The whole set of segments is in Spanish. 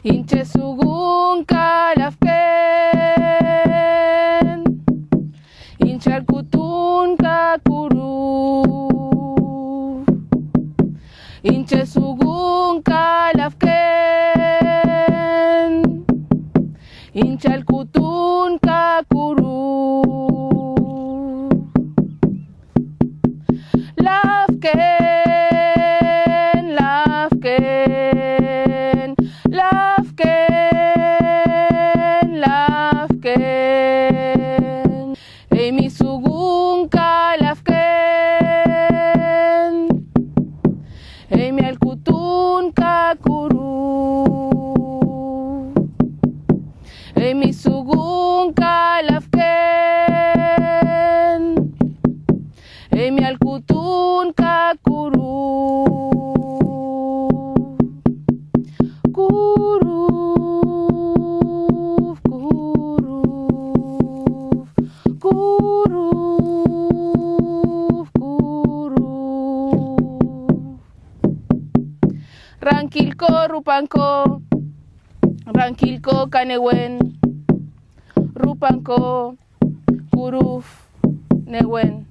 Inche sugun kalafken, inchalkutun kakuru. Inche sugun kalafken, inchalkutun kakuru. Lafken, lafken, lafken, lafken. Ey mi sugun kalafken, ey mi alkutun kakuru. Ey mi sugun kalafken, ey mi alkutun kakuru. Kuruf, kuruf, kuruf, kuruf. Rankilko rupanko, rankilko kanewen, rupanko kuruf newen.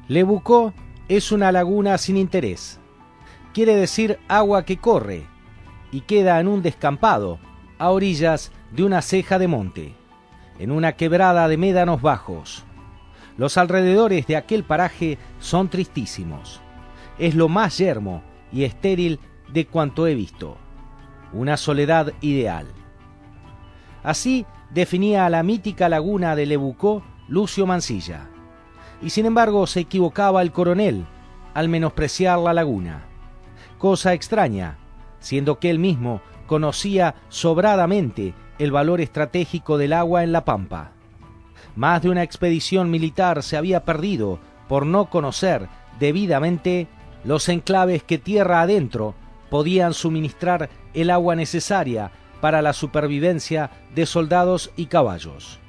Lebucó es una laguna sin interés. Quiere decir agua que corre y queda en un descampado a orillas de una ceja de monte, en una quebrada de médanos bajos. Los alrededores de aquel paraje son tristísimos. Es lo más yermo y estéril de cuanto he visto. Una soledad ideal. Así definía a la mítica laguna de Lebucó Lucio Mansilla. Y sin embargo se equivocaba el coronel al menospreciar la laguna. Cosa extraña, siendo que él mismo conocía sobradamente el valor estratégico del agua en la pampa. Más de una expedición militar se había perdido por no conocer debidamente los enclaves que tierra adentro podían suministrar el agua necesaria para la supervivencia de soldados y caballos.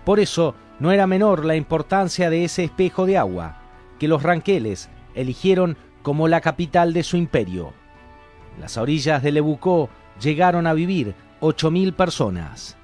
Por eso no era menor la importancia de ese espejo de agua, que los ranqueles eligieron como la capital de su imperio. En las orillas de Lebucó llegaron a vivir 8.000 personas.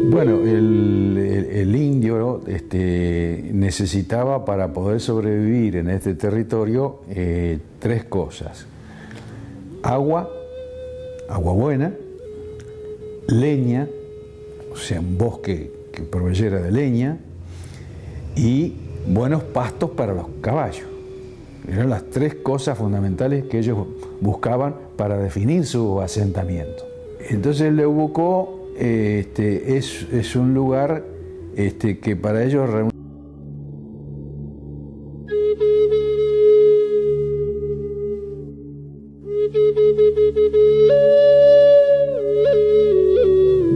Bueno, el indio necesitaba para poder sobrevivir en este territorio tres cosas: agua, agua buena, leña, o sea, un bosque que proveyera de leña, y buenos pastos para los caballos. Eran las tres cosas fundamentales que ellos buscaban para definir su asentamiento. Entonces Lebucó es un lugar que para ellos reúne.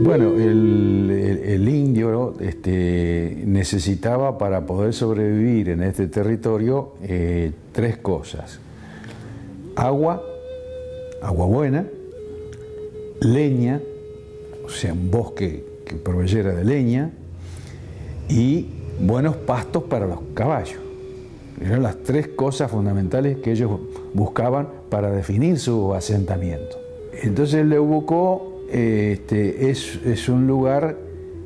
Bueno, el indio necesitaba para poder sobrevivir en este territorio tres cosas: agua, agua buena, leña, o sea, un bosque que proveyera de leña, y buenos pastos para los caballos. Eran las tres cosas fundamentales que ellos buscaban para definir su asentamiento. Entonces el Leubucó es un lugar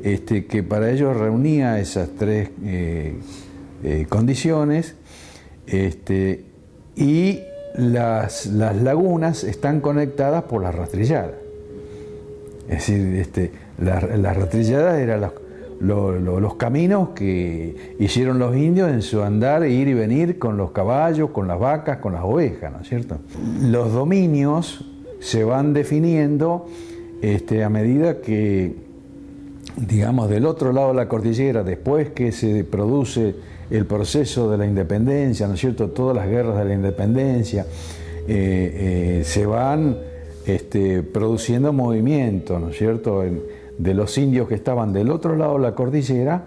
que para ellos reunía esas tres condiciones, y las lagunas están conectadas por las rastrilladas. Es decir, las rastrilladas eran los caminos que hicieron los indios en su andar, ir y venir con los caballos, con las vacas, con las ovejas, ¿no es cierto? Los dominios se van definiendo a medida que, digamos, del otro lado de la cordillera, después que se produce el proceso de la independencia, ¿no es cierto?, todas las guerras de la independencia, se van produciendo movimientos, ¿no es cierto?, de los indios que estaban del otro lado de la cordillera,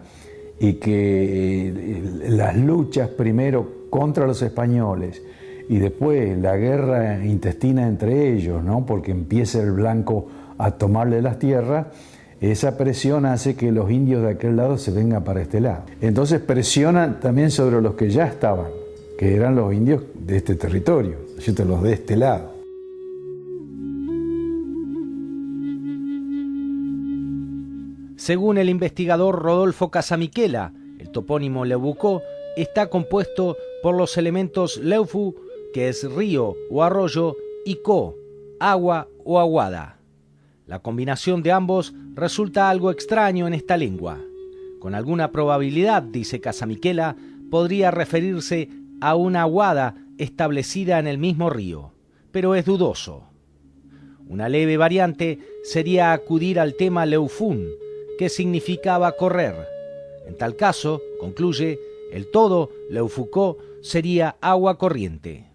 y que las luchas primero contra los españoles y después la guerra intestina entre ellos, ¿no?, porque empieza el blanco a tomarle las tierras, esa presión hace que los indios de aquel lado se vengan para este lado. Entonces presionan también sobre los que ya estaban, que eran los indios de este territorio, ¿no es cierto?, los de este lado. Según el investigador Rodolfo Casamiquela, el topónimo Leubucó está compuesto por los elementos leufu, que es río o arroyo, y co, agua o aguada. La combinación de ambos resulta algo extraño en esta lengua. Con alguna probabilidad, dice Casamiquela, podría referirse a una aguada establecida en el mismo río, pero es dudoso. Una leve variante sería acudir al tema leufún, que significaba correr. En tal caso, concluye, el todo leufucó sería agua corriente.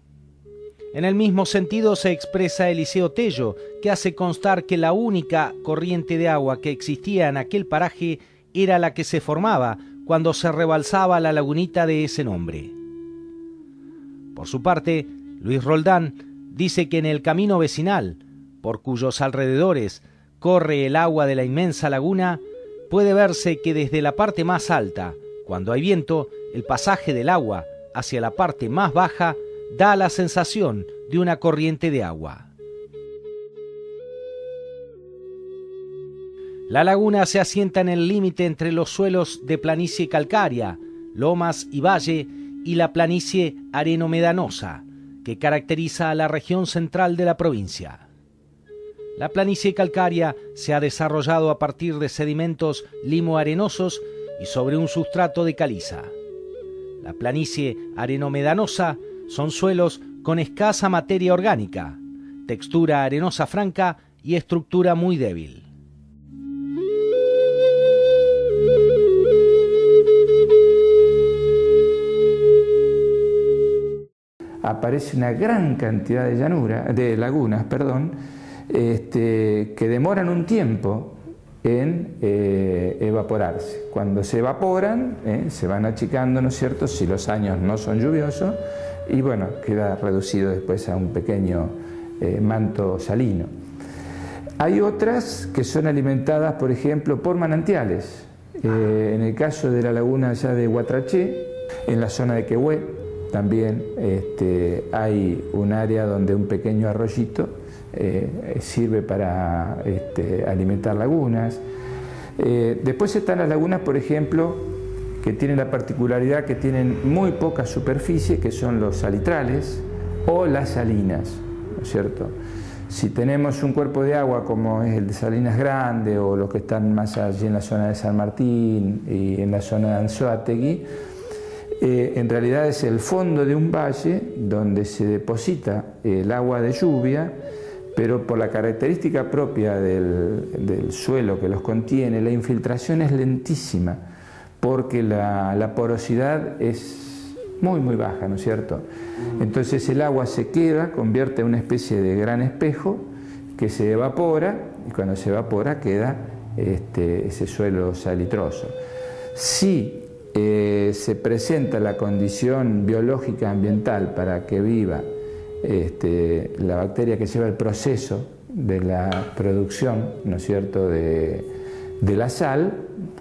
En el mismo sentido se expresa Eliseo Tello, que hace constar que la única corriente de agua que existía en aquel paraje era la que se formaba cuando se rebalsaba la lagunita de ese nombre. Por su parte, Luis Roldán dice que en el camino vecinal, por cuyos alrededores corre el agua de la inmensa laguna, puede verse que desde la parte más alta, cuando hay viento, el pasaje del agua hacia la parte más baja da la sensación de una corriente de agua. La laguna se asienta en el límite entre los suelos de planicie calcárea, lomas y valle, y la planicie areno-medanosa, que caracteriza a la región central de la provincia. La planicie calcárea se ha desarrollado a partir de sedimentos limo-arenosos y sobre un sustrato de caliza. La planicie areno-medanosa son suelos con escasa materia orgánica, textura arenosa franca y estructura muy débil. Aparece una gran cantidad de lagunas, que demoran un tiempo en evaporarse. Cuando se evaporan, se van achicando, ¿no es cierto?, si los años no son lluviosos, y bueno, queda reducido después a un pequeño manto salino. Hay otras que son alimentadas, por ejemplo, por manantiales. En el caso de la laguna allá de Huatraché, en la zona de Quehue, también hay un área donde un pequeño arroyito sirve para alimentar lagunas. Después están las lagunas, por ejemplo, que tienen la particularidad que tienen muy poca superficie, que son los salitrales o las salinas, ¿no es cierto? Si tenemos un cuerpo de agua como es el de Salinas Grande o los que están más allí en la zona de San Martín y en la zona de Anzoátegui, en realidad es el fondo de un valle donde se deposita el agua de lluvia, pero por la característica propia del suelo que los contiene, la infiltración es lentísima, porque la porosidad es muy muy baja, ¿no es cierto? Entonces el agua se queda, convierte en una especie de gran espejo que se evapora, y cuando se evapora queda ese suelo salitroso. Si se presenta la condición biológica ambiental para que viva la bacteria que lleva el proceso de la producción, ¿no es cierto?, de de la sal,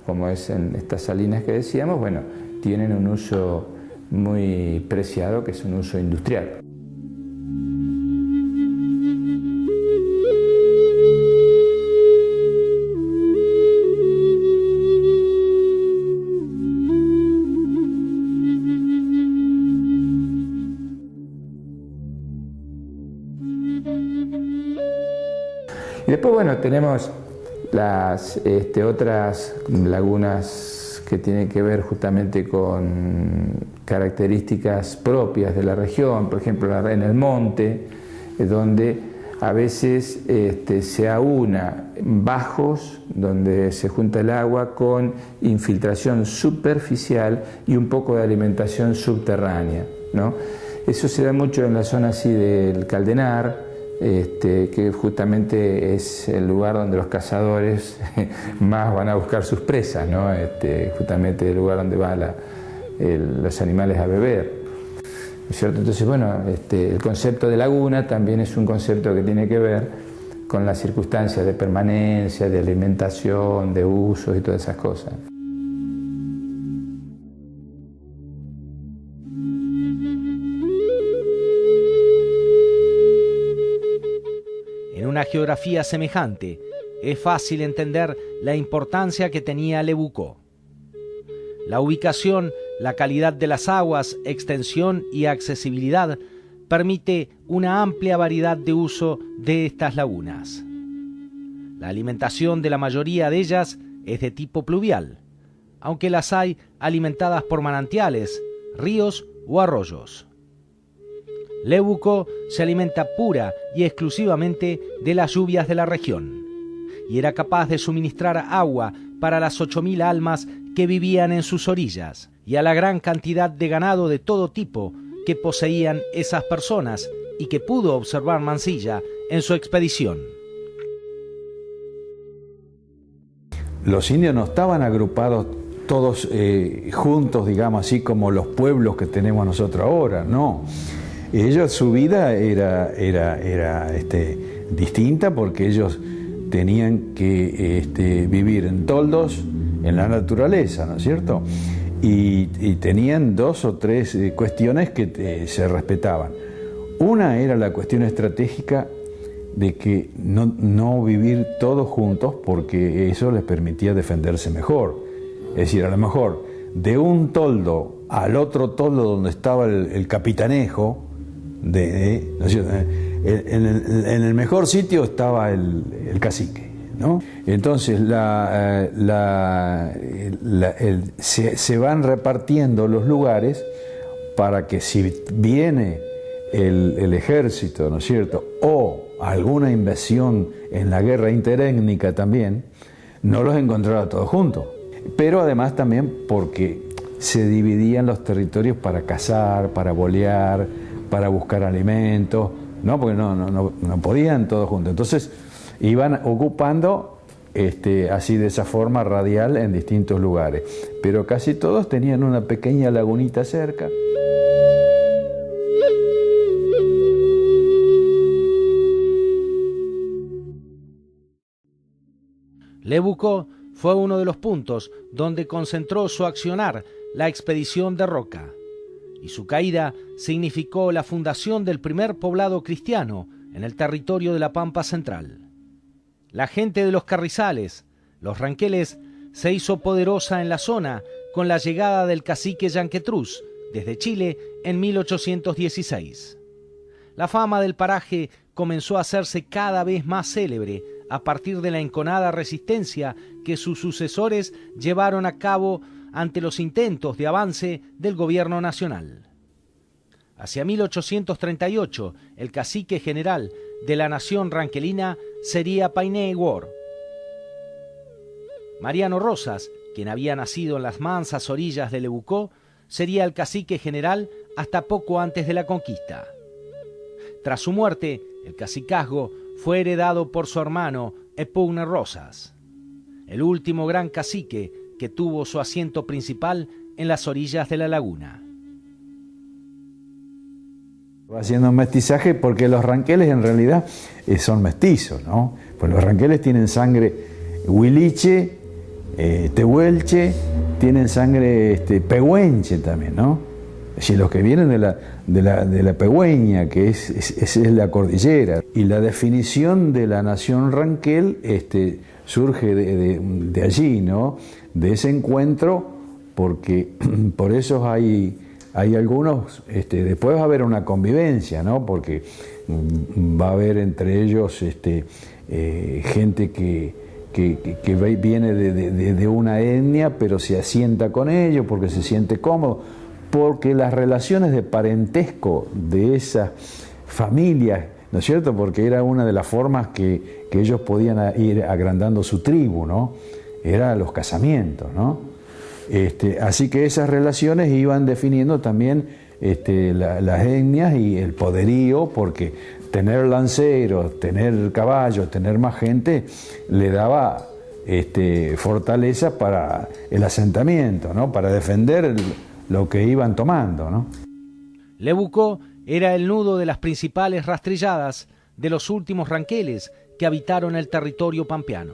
como es en estas salinas que decíamos, bueno, tienen un uso muy preciado, que es un uso industrial. Y después, bueno, tenemos las otras lagunas que tienen que ver justamente con características propias de la región, por ejemplo, en el monte, donde a veces se aúna bajos, donde se junta el agua, con infiltración superficial y un poco de alimentación subterránea, ¿no? Eso se da mucho en la zona así del Caldenar, que justamente es el lugar donde los cazadores más van a buscar sus presas, ¿no? Justamente el lugar donde van los animales a beber, ¿no es cierto? Entonces, bueno, el concepto de laguna también es un concepto que tiene que ver con las circunstancias de permanencia, de alimentación, de usos y todas esas cosas. En una geografía semejante, es fácil entender la importancia que tenía Lebucó. La ubicación, la calidad de las aguas, extensión y accesibilidad permite una amplia variedad de uso de estas lagunas. La alimentación de la mayoría de ellas es de tipo pluvial, aunque las hay alimentadas por manantiales, ríos o arroyos. Lebucó se alimenta pura y exclusivamente de las lluvias de la región, y era capaz de suministrar agua para las 8.000 almas que vivían en sus orillas, y a la gran cantidad de ganado de todo tipo que poseían esas personas y que pudo observar Mansilla en su expedición. Los indios no estaban agrupados todos juntos, digamos así, como los pueblos que tenemos nosotros ahora, no. Ellos, su vida era distinta, porque ellos tenían que vivir en toldos, en la naturaleza, ¿no es cierto? Y tenían 2 o 3 cuestiones que se respetaban. Una era la cuestión estratégica de que no vivir todos juntos, porque eso les permitía defenderse mejor. Es decir, a lo mejor de un toldo al otro toldo donde estaba el capitanejo, ¿no es cierto? En el mejor sitio estaba el cacique, ¿no? Entonces se van repartiendo los lugares para que, si viene el ejército, ¿no es cierto?, o alguna invasión en la guerra interétnica también, no los encontrara todos juntos. Pero además también porque se dividían los territorios para cazar, para bolear, para buscar alimentos, ¿no? Porque no podían todos juntos. Entonces iban ocupando así, de esa forma radial, en distintos lugares. Pero casi todos tenían una pequeña lagunita cerca. Lebucó fue uno de los puntos donde concentró su accionar la expedición de Roca, y su caída significó la fundación del primer poblado cristiano en el territorio de la Pampa Central. La gente de los carrizales, los ranqueles, se hizo poderosa en la zona con la llegada del cacique Yanquetruz desde Chile en 1816. La fama del paraje comenzó a hacerse cada vez más célebre a partir de la enconada resistencia que sus sucesores llevaron a cabo ante los intentos de avance del gobierno nacional. Hacia 1838, el cacique general de la nación ranquelina sería Painé Guor. Mariano Rosas, quien había nacido en las mansas orillas de Lebucó, sería el cacique general hasta poco antes de la conquista. Tras su muerte, el cacicazgo fue heredado por su hermano Epugne Rosas, el último gran cacique que tuvo su asiento principal en las orillas de la laguna. Va haciendo un mestizaje, porque los ranqueles en realidad son mestizos, ¿no? Pues los ranqueles tienen sangre huiliche tehuelche, tienen sangre pehuenche también, ¿no? Es decir, los que vienen de la Pegüeña, que es la cordillera. Y la definición de la nación Ranquel surge de allí, ¿no? De ese encuentro, porque por eso hay algunos, después va a haber una convivencia, ¿no? Porque va a haber entre ellos gente que viene de una etnia, pero se asienta con ellos porque se siente cómodo, porque las relaciones de parentesco de esas familias, ¿no es cierto? Porque era una de las formas que ellos podían ir agrandando su tribu, ¿no? Eran los casamientos, ¿no? Así que esas relaciones iban definiendo también las etnias y el poderío, porque tener lanceros, tener caballos, tener más gente, le daba fortaleza para el asentamiento, ¿no? Para defender lo que iban tomando, ¿no? Le Bucó era el nudo de las principales rastrilladas de los últimos ranqueles que habitaron el territorio pampeano.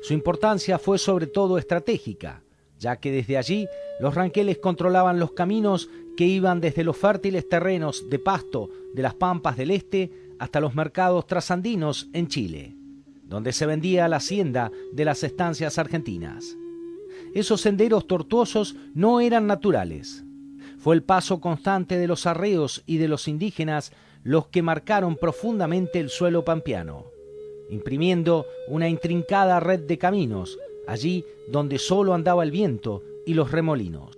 Su importancia fue sobre todo estratégica, ya que desde allí los ranqueles controlaban los caminos que iban desde los fértiles terrenos de pasto de las pampas del este hasta los mercados trasandinos en Chile, donde se vendía la hacienda de las estancias argentinas. Esos senderos tortuosos no eran naturales. Fue el paso constante de los arreos y de los indígenas los que marcaron profundamente el suelo pampeano, imprimiendo una intrincada red de caminos, allí donde solo andaba el viento y los remolinos.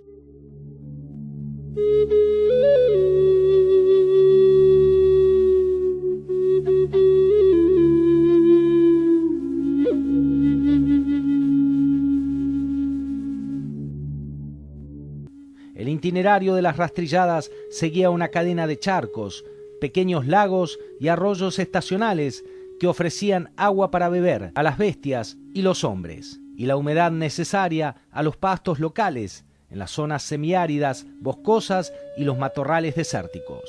El itinerario de las rastrilladas seguía una cadena de charcos, pequeños lagos y arroyos estacionales que ofrecían agua para beber a las bestias y los hombres, y la humedad necesaria a los pastos locales en las zonas semiáridas, boscosas y los matorrales desérticos.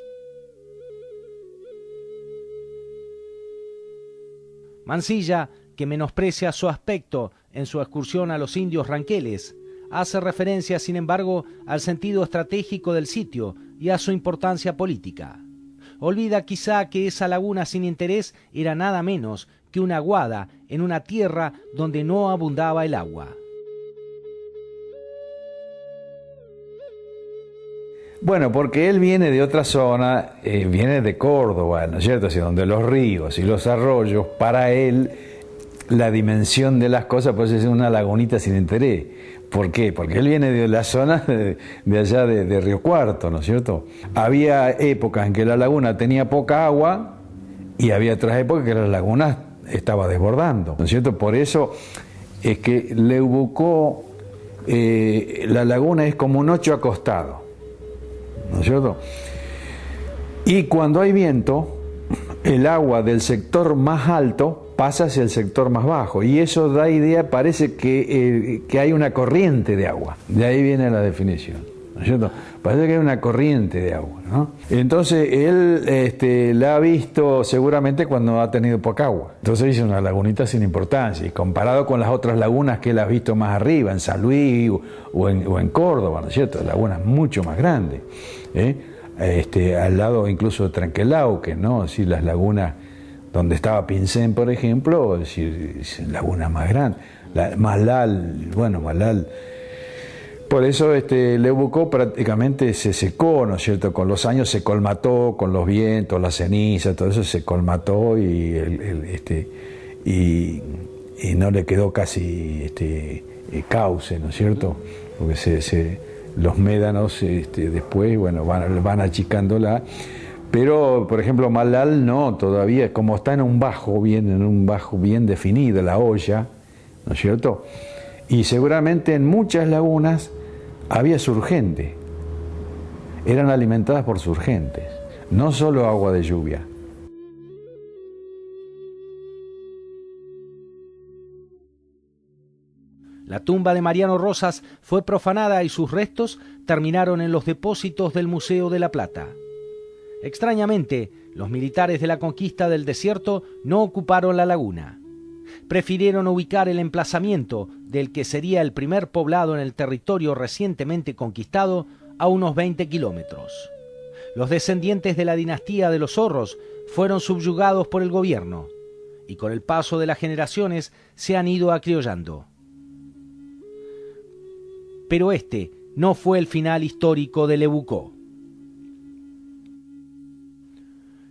Mansilla, que menosprecia su aspecto en su excursión a los indios ranqueles, hace referencia, sin embargo, al sentido estratégico del sitio y a su importancia política. Olvida quizá que esa laguna sin interés era nada menos que una aguada en una tierra donde no abundaba el agua. Bueno, porque él viene de otra zona, viene de Córdoba, ¿no es cierto? Así, donde los ríos y los arroyos, para él, la dimensión de las cosas puede ser una lagunita sin interés. ¿Por qué? Porque él viene de la zona de allá de Río Cuarto, ¿no es cierto? Había épocas en que la laguna tenía poca agua y había otras épocas que la laguna estaba desbordando, ¿no es cierto? Por eso es que Le Bucó, la laguna es como un 8 acostado, ¿no es cierto? Y cuando hay viento, el agua del sector más alto pasa hacia el sector más bajo, y eso da idea, parece que hay una corriente de agua. De ahí viene la definición, ¿no es cierto? Parece que hay una corriente de agua, ¿no? Entonces él la ha visto seguramente cuando ha tenido poca agua. Entonces dice una lagunita sin importancia, y comparado con las otras lagunas que él ha visto más arriba, en San Luis o en Córdoba, ¿no es cierto? Lagunas mucho más grandes, al lado incluso de Tranquelauquen, ¿no? Es decir, las lagunas donde estaba Pincén, por ejemplo, es decir, lagunas más grandes. Malal, por eso Le Bucó prácticamente se secó, ¿no es cierto? Con los años se colmató, con los vientos, la ceniza, todo eso se colmató y no le quedó casi cauce, ¿no es cierto? Porque los médanos después, bueno, van achicándola. Pero, por ejemplo, Malal no, todavía, como está en un bajo bien definido, la olla, ¿no es cierto? Y seguramente en muchas lagunas había surgente, eran alimentadas por surgentes, no solo agua de lluvia. La tumba de Mariano Rosas fue profanada y sus restos terminaron en los depósitos del Museo de la Plata. Extrañamente, los militares de la conquista del desierto no ocuparon la laguna. prefirieron ubicar el emplazamiento del que sería el primer poblado en el territorio recientemente conquistado a unos 20 kilómetros. Los descendientes de la dinastía de los Zorros fueron subyugados por el gobierno y con el paso de las generaciones se han ido acriollando. Pero este no fue el final histórico de Le Boucau.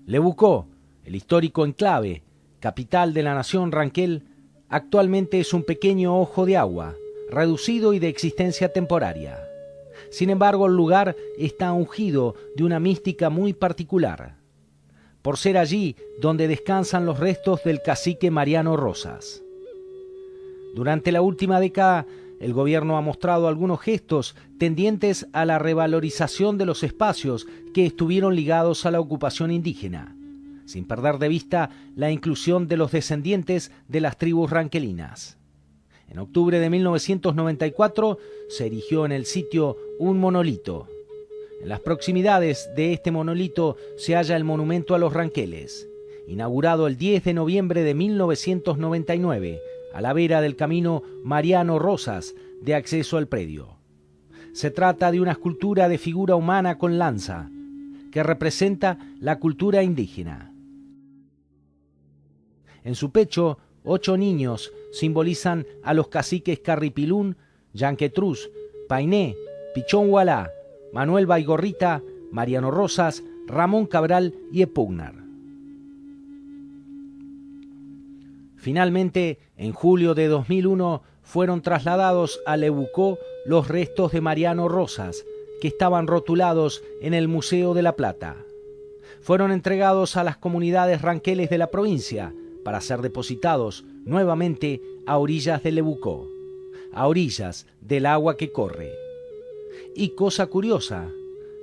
Le Boucau, el histórico enclave, capital de la nación Ranquel, actualmente es un pequeño ojo de agua, reducido y de existencia temporaria. Sin embargo, el lugar está ungido de una mística muy particular, por ser allí donde descansan los restos del cacique Mariano Rosas. Durante la última década, el gobierno ha mostrado algunos gestos tendientes a la revalorización de los espacios que estuvieron ligados a la ocupación indígena, sin perder de vista la inclusión de los descendientes de las tribus ranquelinas. En octubre de 1994 se erigió en el sitio un monolito. En las proximidades de este monolito se halla el monumento a los ranqueles, inaugurado el 10 de noviembre de 1999, a la vera del camino Mariano Rosas de acceso al predio. Se trata de una escultura de figura humana con lanza, que representa la cultura indígena. En su pecho, 8 niños simbolizan a los caciques Carripilún, Yanquetruz, Painé, Pichón Hualá, Manuel Baigorrita, Mariano Rosas, Ramón Cabral y Epugnar. Finalmente, en julio de 2001, fueron trasladados a Le Boucau los restos de Mariano Rosas, que estaban rotulados en el Museo de la Plata. Fueron entregados a las comunidades ranqueles de la provincia para ser depositados nuevamente a orillas de Le Boucau, a orillas del agua que corre. Y cosa curiosa,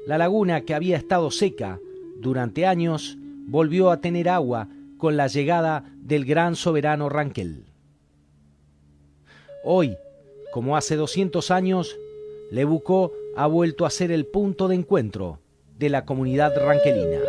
la laguna que había estado seca durante años volvió a tener agua con la llegada del gran soberano Ranquel. Hoy, como hace 200 años, Le Boucau ha vuelto a ser el punto de encuentro de la comunidad ranquelina.